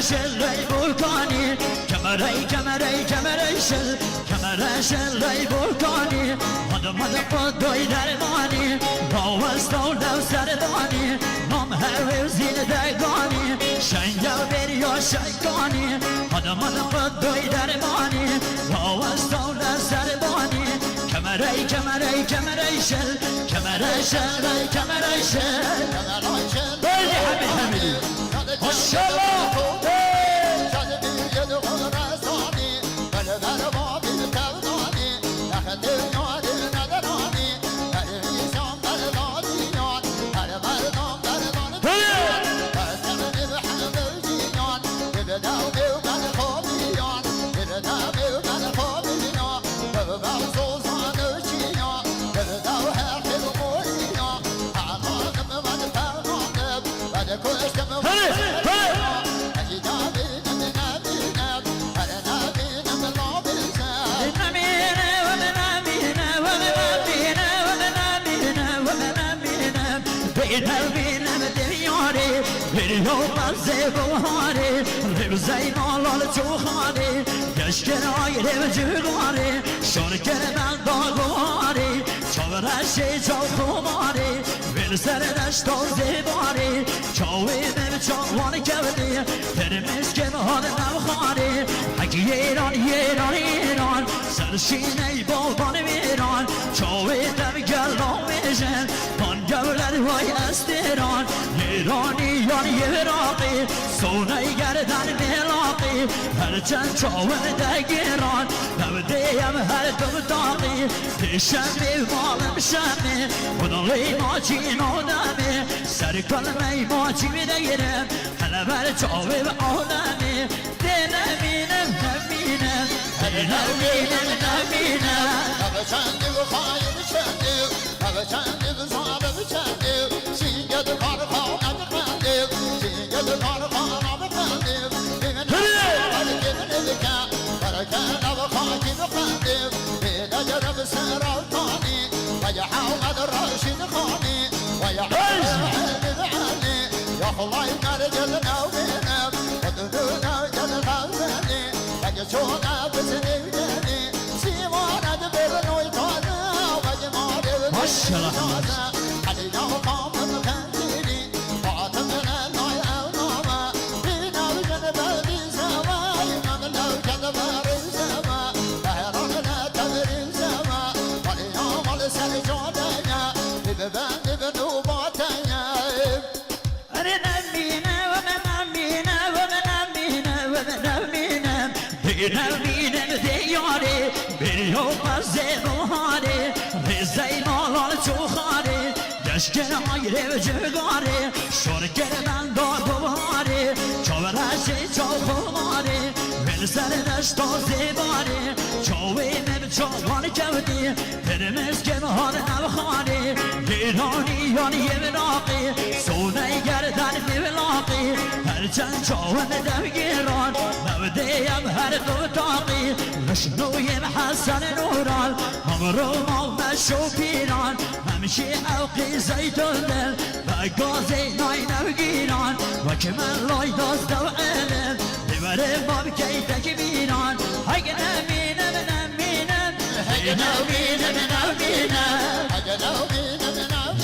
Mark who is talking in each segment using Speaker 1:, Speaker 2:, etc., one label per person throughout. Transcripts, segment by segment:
Speaker 1: شلي بركاني كمري شلي بركاني هذا قدوي درماني باوستو لو سرداني نام هوي وزين دايقاني شنجا بريو شايقاني هذا قدوي درماني باوستو لو سرداني كمري شل بلي حميدي ما شاء الله اليوم زيبوهاري ربزي مالال توخاري يشكراي ربجوغاري شركر من داغواري چاورشي چاوخوماري برسردش تازيباري چاوي من چاوان كودي ترمز كمهان نوخاري حكي يران سرشيني بابان ويران چاوي دمگلان ويجن من گولر وای استران ایرانیان یراقی سونای گردن ملاقی هرچند چاون دگیران نودیم هر دم داقی پیشم مالم شمه خدای ماچی نادمه سر کلمه ماچی میدگیرم هنبر چاوه و آدمه نمینم چندی و خواهیم چندی و زارم چندی سینگه دو کار خواهم بخندیم سینگه دو کار خواهم بخندیم بیمه نبکن برکن و خواهیم بخندیم بیده جرم سرالتانی و یه حومد راشین خانی و یه حومد بعلی یا خلای مرجل نوینم و دنو جل غزنی و یه چونه بسنیدنی سیماند برنوی تانه ماشاءالله علينا وقام مكانتي فاطمه ناي اوما بينا وجنب السما يمام لو جنب السما بهرنا تمر السما علينا مال سجودنا ببان بنوباتنا أرنا بينا ومنامينا بينا دياري باليوم الزبوهاري زي مالال چوخاري دشکن آیره و جگاری شرکر من داغواری چاورشی چاوخواری ول سر دشت زیباری چاوی من چاوان کودی پرمز که مهار نوخاری ایرانیان یمراقی سونه گردن میولاقی هرچند چاون دمگیران نودیم هر دو تاقی رشنویم حسن نوران همرو ما مشو پیران همشی اوقی زیتون دل و گازی نای نوگیران و که من لای دازده و علم بیبره باب کیتک بیران اگه نمینم اگه نمینم اگه نمینم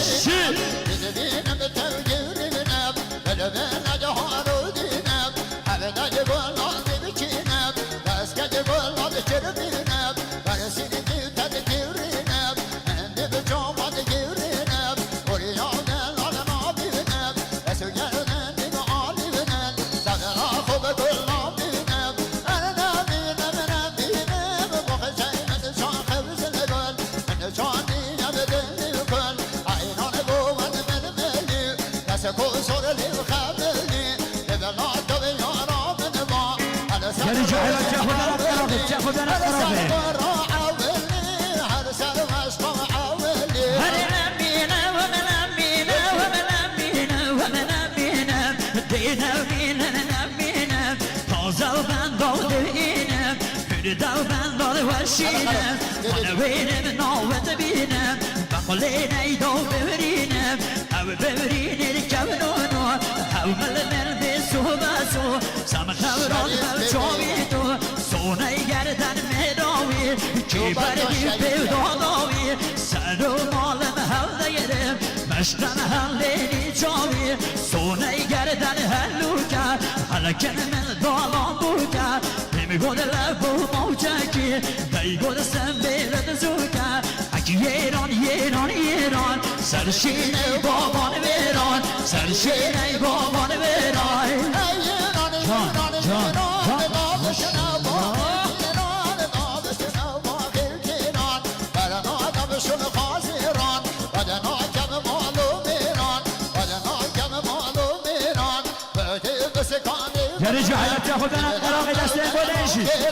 Speaker 1: بدبینم ترگیرینم بدبین اگه هارودینم همه نگه بلازی بچینم بس که بلازی چربینم برسینی دیوتد گیرینم هنده به جامد گیرینم اوریانن آدم آبینم اسو گردن دیگه آلیبینم سگرا خوب گل آبینم انا نبینم بخی سیمت شاخب زلگل من جانیم دلی کن اینان بود من ملی دست کسور لیو خبلی لبنات و یارا من با
Speaker 2: یعنی جاهلان چه خودن اقرابه
Speaker 1: تازه و من داده اینم
Speaker 2: كل دوما ضل وشينا وانا وين نوت بينا بقولينا يدوب برينا او ببرين الكونونو او ململ بسو بسو سام خوران بلچويتو سوني گردن مداوي كي بردي بيداوي سرو مالم هل ديرم مشتن هليني جاوي سوني گردن هلوكا هلكن من دالان بوكا بيمگون لبو موجكي بيگون سنبيل زوكا اكي يران سرشين بابان ويران سرشين بابان ويران
Speaker 1: يرجع حياتي خدنا قراغي دستين بولنشي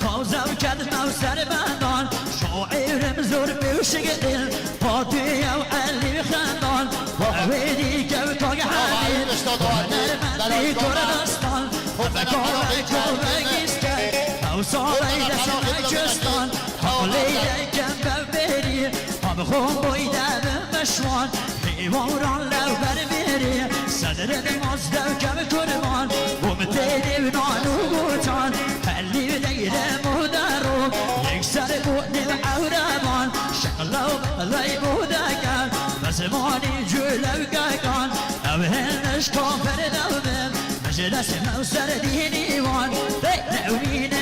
Speaker 1: فوزا وكذبة وسربندان شاعر مزور بوشقدل فاطية وعلي خندان وعويدي كوتاق حديد ونرمندي كردستان وفكاري كوباقيسكي اوصالي دسمي جستان حولي دكم ببري همخون بويدا بمشوان حيوان لو برميري صدر المصدر كم كرمان ومتيني ونانو بوتان اللي دايره مدارو يكسر بودني العورمان شغلو بلاي بوداكان بزماني جولو كاكان اوهنش كافر دوبم مجلس موسر ديني وان بيناوين